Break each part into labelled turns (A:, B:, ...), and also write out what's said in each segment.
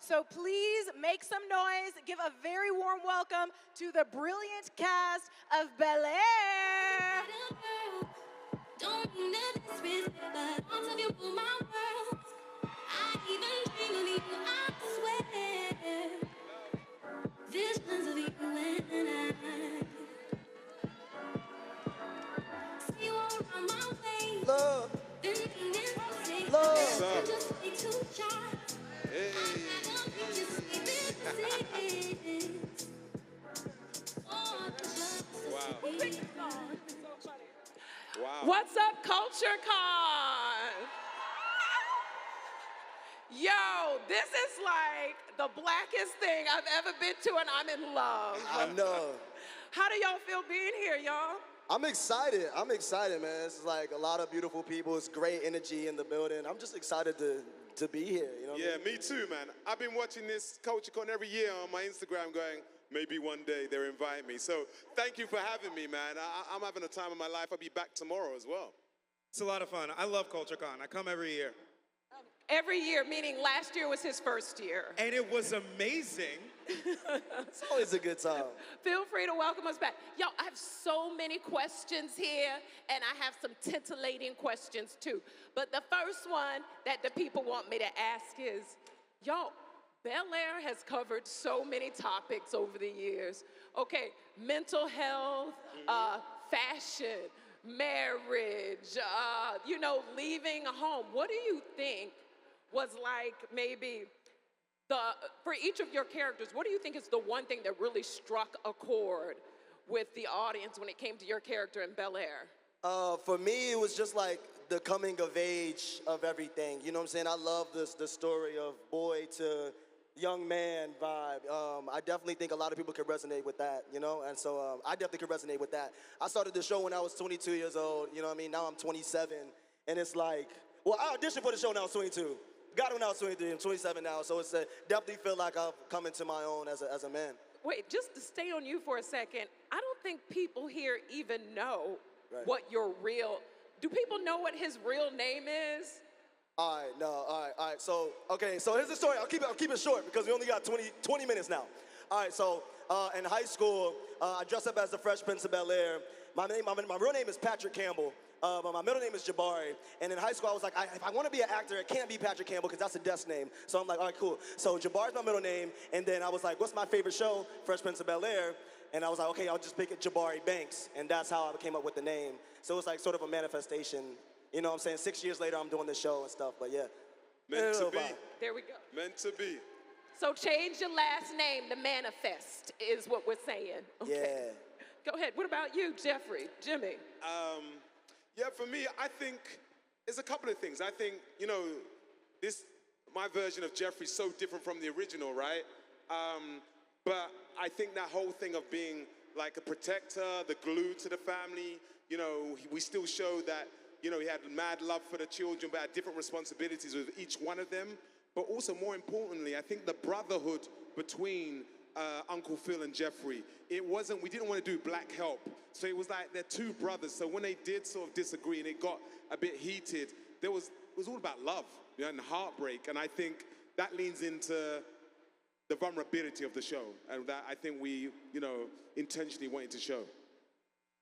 A: So please make some noise, give a very warm welcome to the brilliant cast of Bel-Air. Don't mean to disrespect, but all of you rule my world. I even dream of you, I swear. Visions of you and I. See you all around my way. Love. Love. Just way too shy. Hey.
B: Wow. What's up, Culture Con? Yo, this is like the blackest thing I've ever been to, and I'm in love.
C: I know.
B: How do y'all feel being here, y'all?
C: I'm excited, man. It's like a lot of beautiful people. It's great energy in the building. I'm just excited to be here, you know?
D: Yeah, me too, man. I've been watching this Culture Con every year on my Instagram going, maybe one day they'll invite me. So thank you for having me, man. I'm having a time of my life. I'll be back tomorrow as well.
E: It's a lot of fun. I love Culture Con. I come every year.
B: Every year, meaning last year was his first year.
E: And it was amazing.
C: It's always a good time.
B: Feel free to welcome us back. Yo, I have so many questions here, and I have some titillating questions too. But the first one that the people want me to ask is, yo, Bel-Air has covered so many topics over the years. Okay, mental health, fashion, marriage, leaving a home. What do you think was like maybe for each of your characters, what do you think is the one thing that really struck a chord with the audience when it came to your character in Bel-Air?
C: For me, it was just like the coming of age of everything. You know what I'm saying? I love the story of boy to young man vibe. I definitely think a lot of people can resonate with that, you know? And so I definitely could resonate with that. I started the show when I was 22 years old, you know what I mean? Now I'm 27, and it's like, well, I auditioned for the show when I was 22. Got it when I was 23, I'm 27 now, so it's definitely feel like I've come into my own as a man.
B: Wait, just to stay on you for a second, I don't think people here even know what your real, do people know what his real name is?
C: All right. So here's the story. I'll keep it short because we only got 20 minutes now. All right, so in high school, I dressed up as the Fresh Prince of Bel-Air. My real name is Patrick Campbell, but my middle name is Jabari. And in high school, I was like, if I want to be an actor, it can't be Patrick Campbell because that's a desk name. So I'm like, all right, cool. So Jabari's my middle name, and then I was like, what's my favorite show? Fresh Prince of Bel-Air. And I was like, okay, I'll just pick it Jabari Banks, and that's how I came up with the name. So it was like sort of a manifestation. You know what I'm saying? 6 years later, I'm doing this show and stuff, but yeah.
D: Meant to be.
B: There we go.
D: Meant to be.
B: So change your last name to manifest is what we're saying. Okay.
C: Yeah.
B: Go ahead. What about you, Jeffrey, Jimmy?
D: Yeah, for me, I think there's a couple of things. I think, my version of Jeffrey's so different from the original, right? But I think that whole thing of being like a protector, the glue to the family, we still show that, he had mad love for the children, but had different responsibilities with each one of them. But also, more importantly, I think the brotherhood between Uncle Phil and Jeffrey, we didn't want to do black help. So it was like they're two brothers. So when they did sort of disagree and it got a bit heated, it was all about love and heartbreak. And I think that leans into the vulnerability of the show. And that I think we, intentionally wanted to show.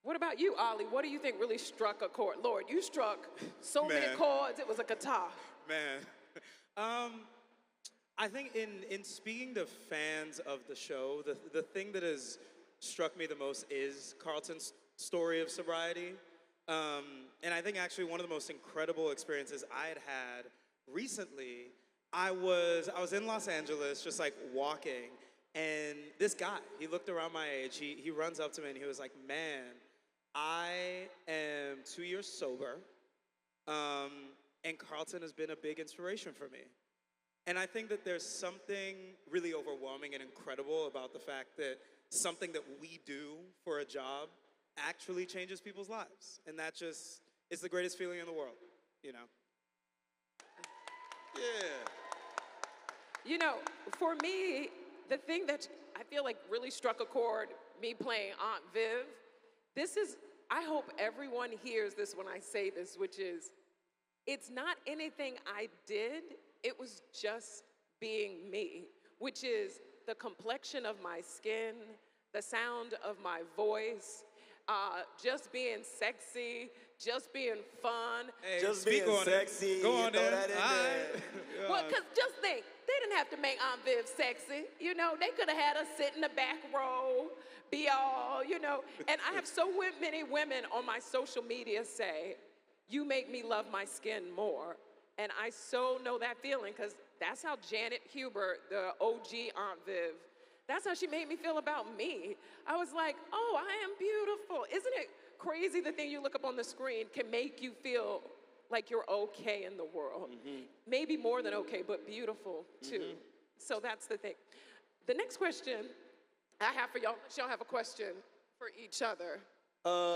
B: What about you, Olly? What do you think really struck a chord? Lord, you struck so many chords, it was a guitar.
E: Man. I think in speaking to fans of the show, the thing that has struck me the most is Carlton's story of sobriety. And I think actually one of the most incredible experiences I had recently, I was in Los Angeles just like walking, and this guy, he looked around my age, he runs up to me and he was like, man, I am 2 years sober, and Carlton has been a big inspiration for me. And I think that there's something really overwhelming and incredible about the fact that something that we do for a job actually changes people's lives. And that just is the greatest feeling in the world,
D: Yeah.
B: For me, the thing that I feel like really struck a chord, me playing Aunt Viv, I hope everyone hears this when I say this, which is, it's not anything I did, it was just being me, which is the complexion of my skin, the sound of my voice, just being sexy, just being fun.
E: Hey,
C: Just
E: speak
C: being
E: on
C: sexy.
E: It. Go on
C: throw
E: in.
C: that in
E: All
C: there.
E: right.
B: Well, because just think, they didn't have to make Aunt Viv sexy. You know, they could have had us sit in the back row, be all, you know. And I have so many women on my social media say, you make me love my skin more. And I so know that feeling, because that's how Janet Hubert, the OG Aunt Viv, that's how she made me feel about me. I was like, oh, I am beautiful. Isn't it crazy the thing you look up on the screen can make you feel like you're okay in the world? Maybe more than okay, but beautiful too. So that's the thing. The next question I have for y'all, y'all have a question for each other.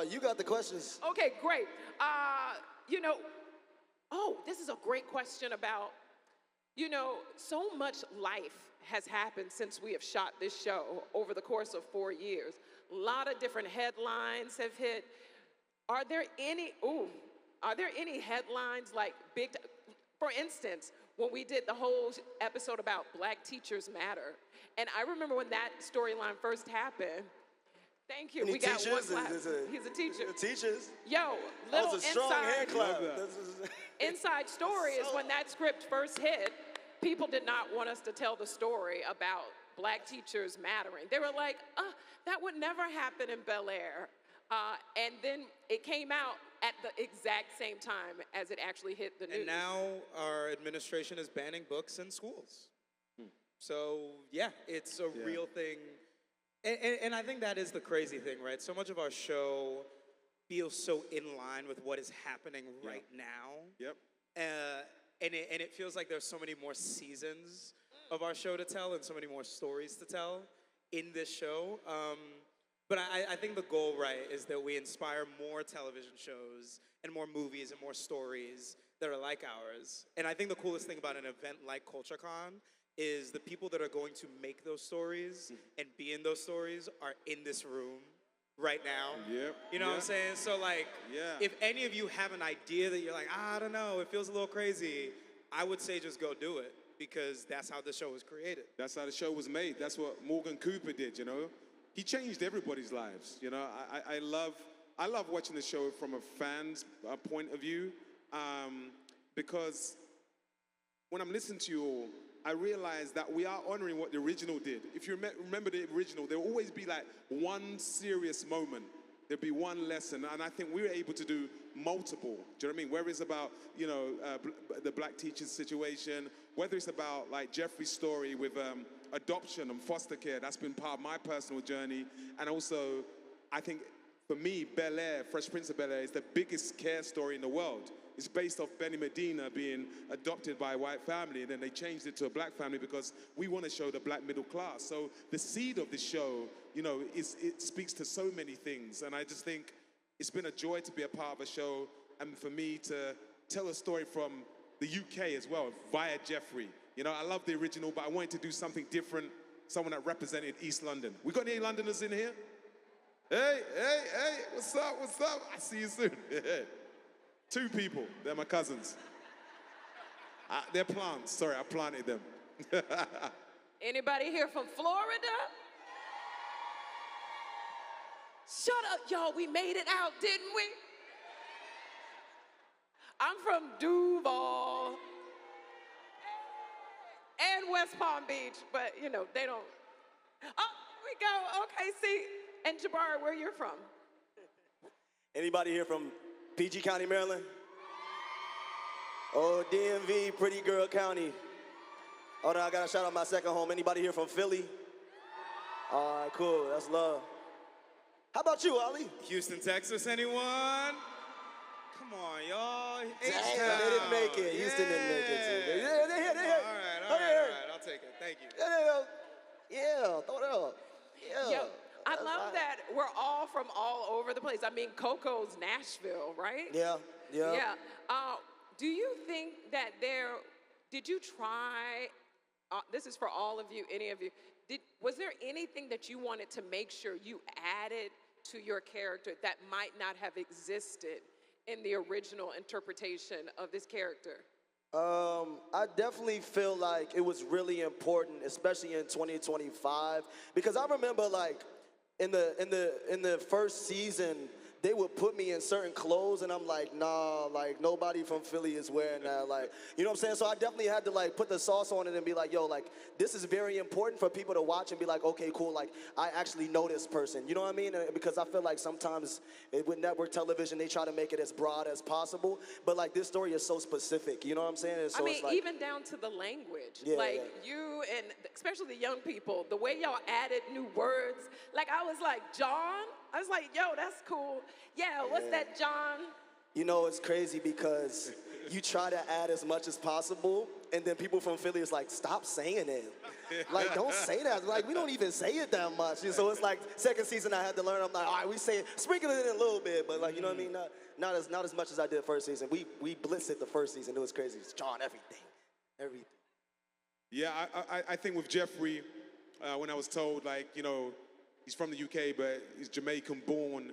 C: You got the questions.
B: Okay, great. You know, oh, this is a great question about, you know, so much life has happened since we have shot this show over the course of 4 years. A lot of different headlines have hit. Are there any headlines like for instance, when we did the whole episode about Black Teachers Matter, and I remember when that storyline first happened. Thank you.
C: Any
B: We got one
C: teachers?
B: clap.
C: Is
B: He's a teacher.
C: Teachers?
B: Yo,
C: That
B: little
C: was a strong hand clap.
B: inside story is when that script first hit, people did not want us to tell the story about Black teachers mattering. They were like, that would never happen in Bel-Air. And then it came out at the exact same time as it actually hit the news.
E: And now our administration is banning books in schools. So yeah, it's a real thing. And I think that is the crazy thing, right? So much of our show feels so in line with what is happening right now.
D: Yep.
E: And it feels like there's so many more seasons of our show to tell and so many more stories to tell in this show. But I think the goal, right, is that we inspire more television shows and more movies and more stories that are like ours. And I think the coolest thing about an event like CultureCon is the people that are going to make those stories and be in those stories are in this room right now.
D: Yep.
E: You know what I'm saying? So like,
D: Yeah.
E: if any of you have an idea that you're like, I don't know, it feels a little crazy, I would say just go do it, because that's how the show was created.
D: That's how the show was made. That's what Morgan Cooper did, you know? He changed everybody's lives, you know? I love watching the show from a fan's point of view, because when I'm listening to you all, I realize that we are honoring what the original did. If you remember the original, there will always be like one serious moment. There'll be one lesson, and I think we were able to do multiple. Do you know what I mean? Whether it's about, you know, the Black teachers situation, whether it's about like Jeffrey's story with adoption and foster care, that's been part of my personal journey. And also, I think for me, Bel-Air, Fresh Prince of Bel-Air, is the biggest care story in the world. It's based off Benny Medina being adopted by a white family, and then they changed it to a Black family because we want to show the Black middle class. So the seed of this show, you know, it speaks to so many things. And I just think it's been a joy to be a part of a show, and for me to tell a story from the UK as well, via Jeffrey. You know, I love the original, but I wanted to do something different, someone that represented East London. We got any Londoners in here? Hey, what's up? I see you soon. 2 people, they're my cousins. They're plants, sorry, I planted them.
B: Anybody here from Florida? Shut up, y'all, we made it out, didn't we? I'm from Duval and West Palm Beach, but you know, they don't. Oh, we go, okay, see. And Jabari, where you're from?
C: Anybody here from PG County, Maryland? Oh, DMV, Pretty Girl County. Oh, no, I gotta shout out my second home. Anybody here from Philly? All right, cool, that's love. How about you, Olly?
E: Houston, Texas, anyone? Come on, y'all.
C: Damn, they didn't make it. Houston didn't make it. Too. Yeah, they're here.
E: All right, I'll take it. Thank you.
C: Yeah, throw it up. Yeah.
B: Yo, I love that we're all from all over the place. I mean, Coco's Nashville, right?
C: Yeah.
B: Yeah. Do you think that did you try, this is for all of you, any of you, was there anything that you wanted to make sure you added to your character that might not have existed in the original interpretation of this character?
C: I definitely feel like it was really important, especially in 2025, because I remember like in the first season, they would put me in certain clothes, and I'm like, nah, like nobody from Philly is wearing that, like, you know what I'm saying? So I definitely had to like put the sauce on it and be like, yo, like this is very important for people to watch and be like, okay, cool, like I actually know this person, you know what I mean? Because I feel like sometimes with network television, they try to make it as broad as possible, but like this story is so specific, you know what I'm saying? And so
B: I mean,
C: it's like,
B: even down to the language.
C: Yeah,
B: like
C: yeah.
B: you and especially the young people, the way y'all added new words. Like I was like, John? I was like, yo, that's cool. Yeah, what's that, John?
C: You know, it's crazy because you try to add as much as possible, and then people from Philly is like, stop saying it. Like, don't say that. Like, we don't even say it that much. And so it's like, second season I had to learn. I'm like, all right, we say it, sprinkle it in a little bit, but like, you know what I mean? Not as much as I did first season. We blitzed it the first season. It was crazy. It's John, everything.
D: Yeah, I think with Jeffrey, when I was told, like, you know, he's from the UK, but he's Jamaican born,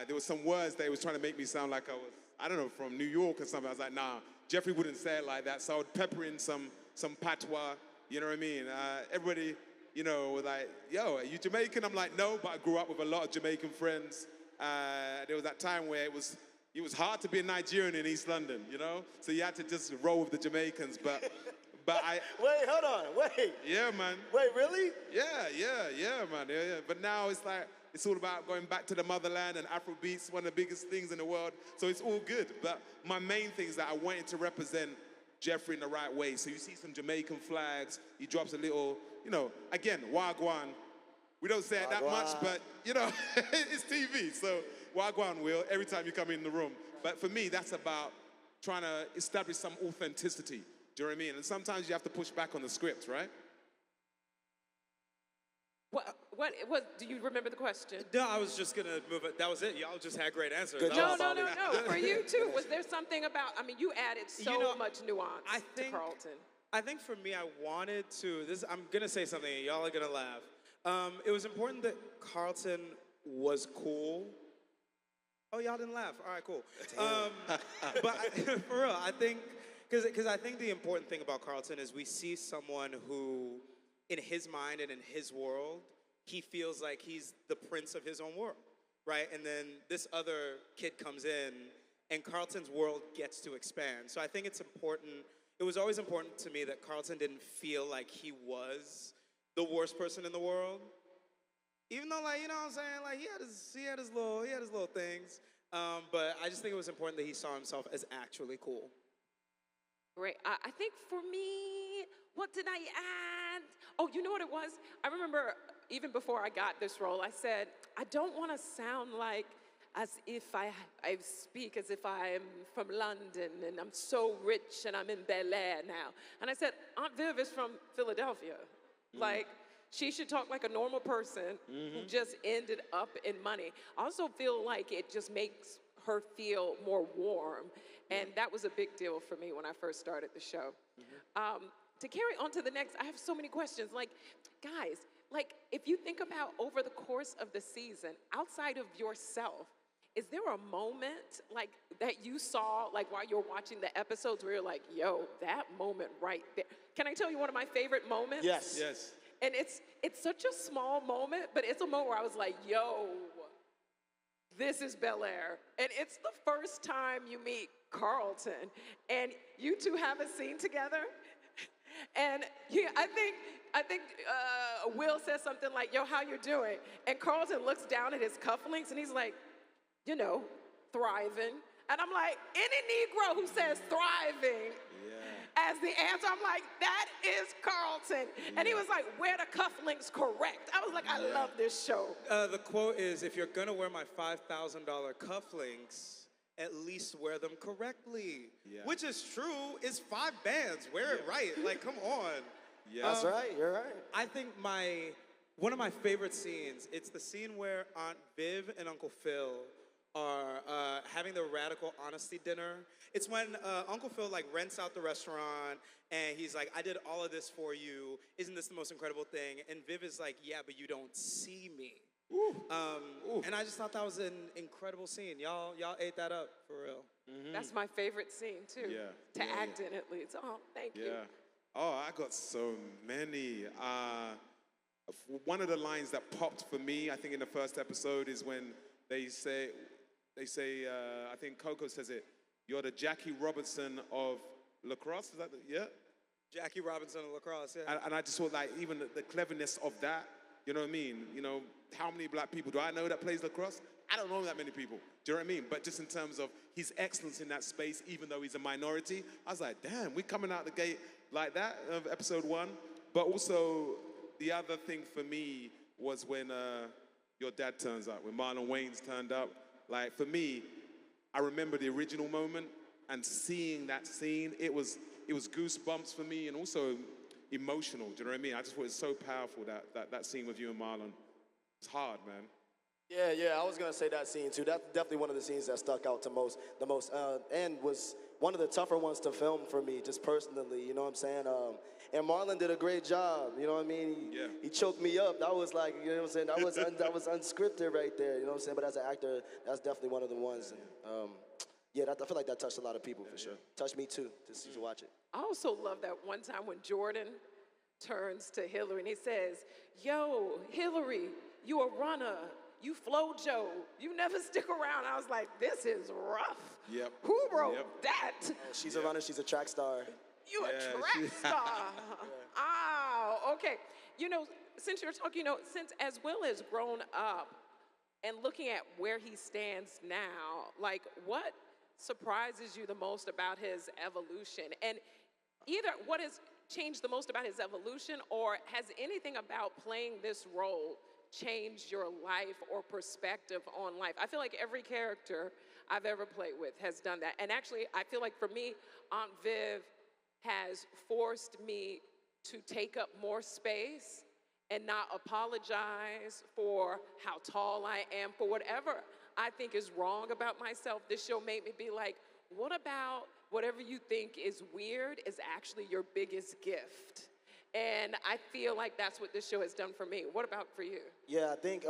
D: there was some words that he was trying to make me sound like I was, I don't know, from New York or something. I was like, nah, Jeffrey wouldn't say it like that. So I would pepper in some patois, you know what I mean? Everybody, you know, was like, yo, are you Jamaican? I'm like, no, but I grew up with a lot of Jamaican friends. There was that time where it was hard to be a Nigerian in East London, you know? So you had to just roll with the Jamaicans, but I...
C: Wait, hold on, wait.
D: Yeah, man.
C: Wait, really?
D: Yeah, man. Yeah. But now it's like, it's all about going back to the motherland, and Afrobeat's one of the biggest things in the world. So it's all good. But my main thing is that I wanted to represent Jeffrey in the right way. So you see some Jamaican flags. He drops a little, you know, again, Wagwan. We don't say it that much, but, you know, it's TV. So Wagwan, Will, every time you come in the room. But for me, that's about trying to establish some authenticity. Do you know what I mean? And sometimes you have to push back on the script, right?
B: What, do you remember the question?
E: No, I was just gonna move it. That was it. Y'all just had great answers.
C: Good
B: No,
C: job.
B: For you too. Was there something about, I mean, you added so much nuance to Carlton.
E: I think for me, I wanted to, I'm gonna say something, and y'all are gonna laugh. It was important that Carlton was cool. Oh, y'all didn't laugh. All right, cool. But for real, I think, because I think the important thing about Carlton is we see someone who, in his mind and in his world, he feels like he's the prince of his own world, right? And then this other kid comes in, and Carlton's world gets to expand. So I think it's important, it was always important to me that Carlton didn't feel like he was the worst person in the world. Even though, like, you know what I'm saying? Like, he had his little things. But I just think it was important that he saw himself as actually cool.
B: Great. I think for me, what did I add? Oh, you know what it was? I remember even before I got this role, I said, I don't want to sound like as if I speak as if I'm from London and I'm so rich and I'm in Bel-Air now. And I said, Aunt Viv is from Philadelphia. Like, she should talk like a normal person who just ended up in money. I also feel like it just makes her feel more warm. And that was a big deal for me when I first started the show. To carry on to the next, I have so many questions. Like, guys, like if you think about over the course of the season, outside of yourself, is there a moment like that you saw like while you're watching the episodes where you're like, yo, that moment right there? Can I tell you one of my favorite moments?
C: Yes.
B: And it's such a small moment, but it's a moment where I was like, yo, this is Bel-Air. And it's the first time you meet Carlton, and you two have a scene together. And I think Will says something like, yo, how you doing? And Carlton looks down at his cufflinks, and he's like, you know, thriving. And I'm like, any Negro who says thriving as the answer, I'm like, that is Carlton. And he was like, wear the cufflinks correct. I was like, I love this show.
E: The quote is, if you're gonna wear my $5,000 cufflinks, at least wear them correctly. Yeah. Which is true, it's 5 bands, wear it right, like come on.
C: Yeah. That's right, you're right.
E: I think one of my favorite scenes, it's the scene where Aunt Viv and Uncle Phil are having the radical honesty dinner. It's when Uncle Phil like rents out the restaurant and he's like, I did all of this for you. Isn't this the most incredible thing? And Viv is like, yeah, but you don't see me. And I just thought that was an incredible scene. Y'all ate that up for real.
B: That's my favorite scene too.
D: Yeah,
B: To
D: yeah,
B: act in at least. Oh, thank you.
D: Yeah. Oh, I got so many. One of the lines that popped for me, I think in the first episode, is when they say, I think Coco says it, you're the Jackie Robinson of lacrosse, is that, yeah?
E: Jackie Robinson of lacrosse, yeah.
D: And I just thought, like, even the cleverness of that, you know what I mean? You know, how many black people do I know that plays lacrosse? I don't know that many people. Do you know what I mean? But just in terms of his excellence in that space, even though he's a minority, I was like, damn, we're coming out the gate like that of episode 1. But also, the other thing for me was when your dad turns up, when Marlon Wayans turned up. Like, for me, I remember the original moment and seeing that scene. It was goosebumps for me and also emotional. Do you know what I mean? I just thought it was so powerful, that scene with you and Marlon. It's hard, man.
C: Yeah, I was gonna say that scene too. That's definitely one of the scenes that stuck out the most, and was one of the tougher ones to film for me, just personally. You know what I'm saying? And Marlon did a great job. You know what I mean? He choked me up. That was like, you know what I'm saying? That was unscripted right there. You know what I'm saying? But as an actor, that's definitely one of the ones. And, I feel like that touched a lot of people for sure. Touched me too to watch it.
B: I also love that one time when Jordan turns to Hillary and he says, yo, Hillary, you a runner. You Flojo. You never stick around. I was like, this is rough.
D: Yep.
B: Who wrote that?
C: She's a runner. She's a track star.
B: You a track star. Oh, okay. You know, since you're talking, since as Will has grown up and looking at where he stands now, like what surprises you the most about his evolution? And either what has changed the most about his evolution, or has anything about playing this role changed your life or perspective on life? I feel like every character I've ever played with has done that. And actually, I feel like for me, Aunt Viv has forced me to take up more space and not apologize for how tall I am, for whatever I think is wrong about myself. This show made me be like, what about whatever you think is weird is actually your biggest gift? And I feel like that's what this show has done for me. What about for you?
C: Yeah, I think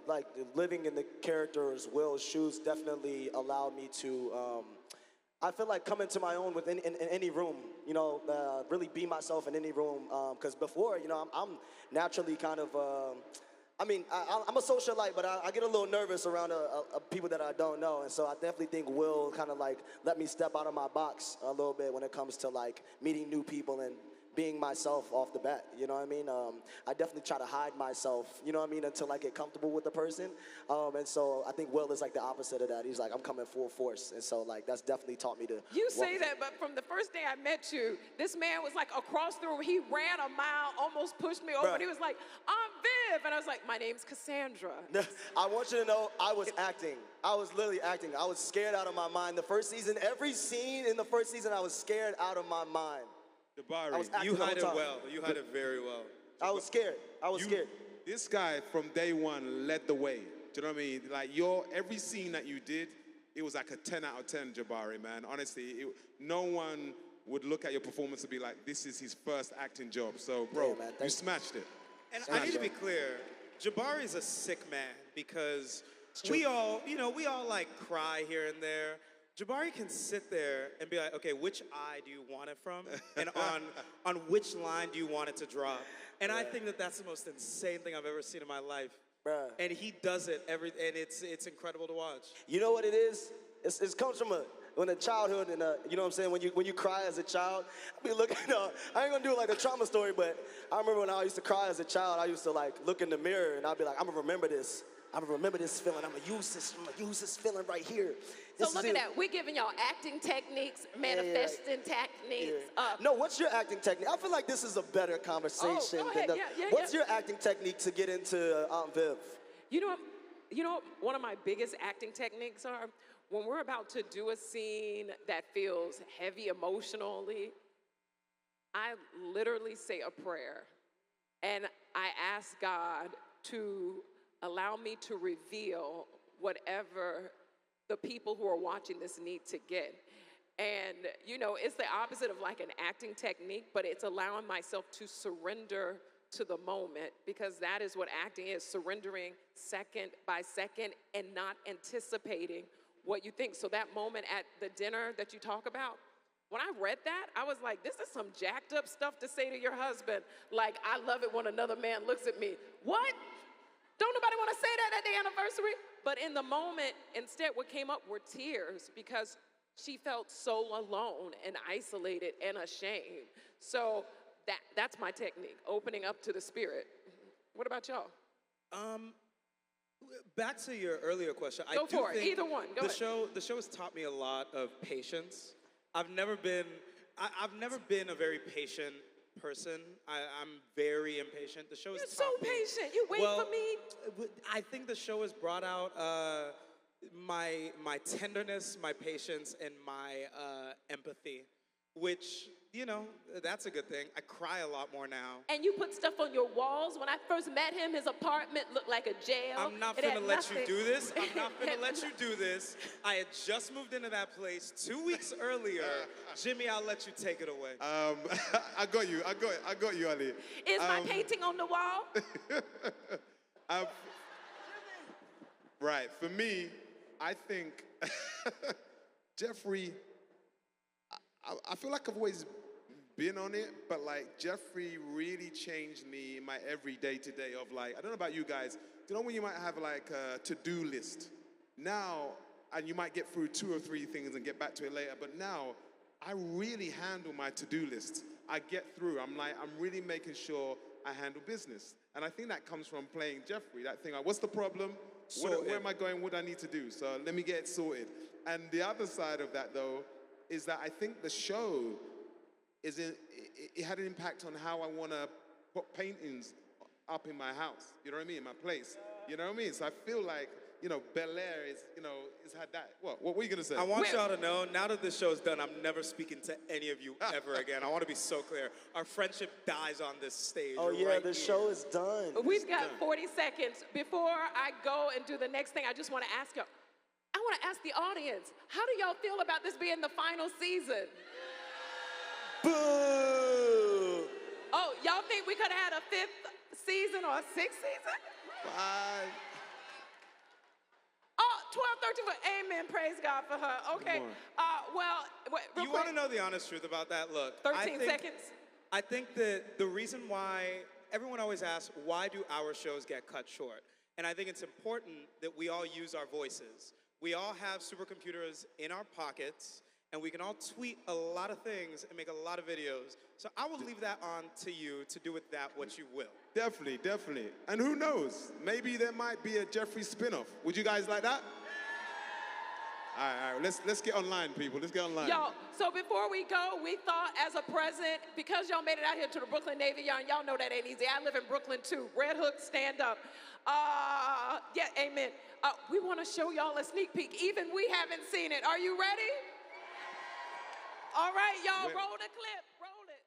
C: like living in the character's Will's shoes definitely allowed me to, I feel like come into my own within in any room, really be myself in any room. Because before, I'm naturally kind of, I'm a socialite, but I get a little nervous around people that I don't know. And so I definitely think Will kind of like let me step out of my box a little bit when it comes to like meeting new people and being myself off the bat, you know what I mean? I definitely try to hide myself, you know what I mean, until I get comfortable with the person. And so I think Will is like the opposite of that. He's like, I'm coming full force. And so like, that's definitely taught me to.
B: You say that, but from the first day I met you, this man was like across the room. He ran a mile, almost pushed me over.
C: Bruh.
B: And he was like, I'm Viv. And I was like, my name's Cassandra.
C: I want you to know I was acting. I was literally acting. I was scared out of my mind. The first season, every scene in the first season, I was scared out of my mind.
D: Jabari,
E: You hide it well. You hide it very well.
C: I was scared. Scared.
D: This guy from day one led the way. Do you know what I mean? Like every scene that you did, it was like a 10 out of 10, Jabari, man. Honestly, no one would look at your performance and be like, this is his first acting job. So, bro,
C: man,
D: you smashed it.
E: And I need to be clear, Jabari's a sick man because we all like cry here and there. Jabari can sit there and be like, okay, which eye do you want it from? And on which line do you want it to drop? And I think that's the most insane thing I've ever seen in my life.
C: Bruh.
E: And he does it and it's incredible to watch.
C: You know what it is? It comes from a childhood, and you know what I'm saying? When you cry as a child, I be looking. I ain't gonna do it like the trauma story, but I remember when I used to cry as a child. I used to like look in the mirror, and I'd be like, I'm gonna remember this. I'm gonna remember this feeling. I'm gonna use this feeling right here.
B: So look at that. We're giving y'all acting techniques, manifesting techniques.
C: No, what's your acting technique? I feel like this is a better conversation.
B: Go ahead.
C: What's your acting technique to get into Aunt Viv?
B: You know what one of my biggest acting techniques are? When we're about to do a scene that feels heavy emotionally, I literally say a prayer. And I ask God to allow me to reveal whatever the people who are watching this need to get. And, it's the opposite of like an acting technique, but it's allowing myself to surrender to the moment, because that is what acting is, surrendering second by second and not anticipating what you think. So that moment at the dinner that you talk about, when I read that, I was like, this is some jacked up stuff to say to your husband. Like, I love it when another man looks at me. What? Don't nobody want to say that at the anniversary? But in the moment, instead, what came up were tears because she felt so alone and isolated and ashamed. So that's my technique, opening up to the spirit. What about y'all?
E: Back to your earlier question.
B: Go for it. Either one. Go ahead.
E: The show has taught me a lot of patience. I've never been a very patient person. I'm very impatient. The show has
B: You're so patient. You wait for me.
E: I think the show has brought out my tenderness, my patience, and my empathy, which, you know, that's a good thing. I cry a lot more now.
B: And you put stuff on your walls. When I first met him, his apartment looked like a jail.
E: I'm not gonna let you do this. I'm not gonna let you do this. I had just moved into that place 2 weeks earlier. Jimmy, I'll let you take it away.
D: I got you, Olly.
B: Is my painting on the wall?
D: Right, for me, I think Jeffrey, I feel like I've always been on it, but like Jeffrey really changed me in my everyday today of like, I don't know about you guys, you know when you might have like a to-do list? Now, and you might get through 2 or 3 things and get back to it later, but now I really handle my to-do list. I get through, I'm really making sure I handle business. And I think that comes from playing Jeffrey, that thing like, what's the problem? Where am I going? What do I need to do? So let me get it sorted. And the other side of that though, is that I think the show it had an impact on how I want to put paintings up in my house, you know what I mean, in my place, you know what I mean? So I feel like, you know, Bel-Air has had that. What were you going to say?
E: I want y'all to know, now that this show's done, I'm never speaking to any of you ever again. I want to be so clear. Our friendship dies on this stage.
C: Oh yeah,
E: right
C: the
E: here.
C: show is done.
B: We've got 40 seconds. Before I go and do the next thing, I just want to ask y'all, I want to ask the audience, how do y'all feel about this being the final season?
C: Boo!
B: Oh, y'all think we could have had a 5th season or a 6th season?
C: Bye.
B: Oh, 12, 13, amen, praise God for her. Okay, real
E: You
B: quick.
E: want to know the honest truth about that? Look,
B: 13 seconds.
E: I think that the reason why everyone always asks, why do our shows get cut short? And I think it's important that we all use our voices. We all have supercomputers in our pockets, and we can all tweet a lot of things and make a lot of videos. So I will leave that on to you to do with that what you will.
D: Definitely. And who knows? Maybe there might be a Jeffrey spin-off. Would you guys like that? All right. Let's get online, people. Let's get online.
B: Y'all, so before we go, we thought as a present, because y'all made it out here to the Brooklyn Navy Yard, y'all know that ain't easy. I live in Brooklyn too. Red Hook, stand up. Yeah, amen. We want to show y'all a sneak peek. Even we haven't seen it. Are you ready? All right, y'all, roll the clip. Roll it.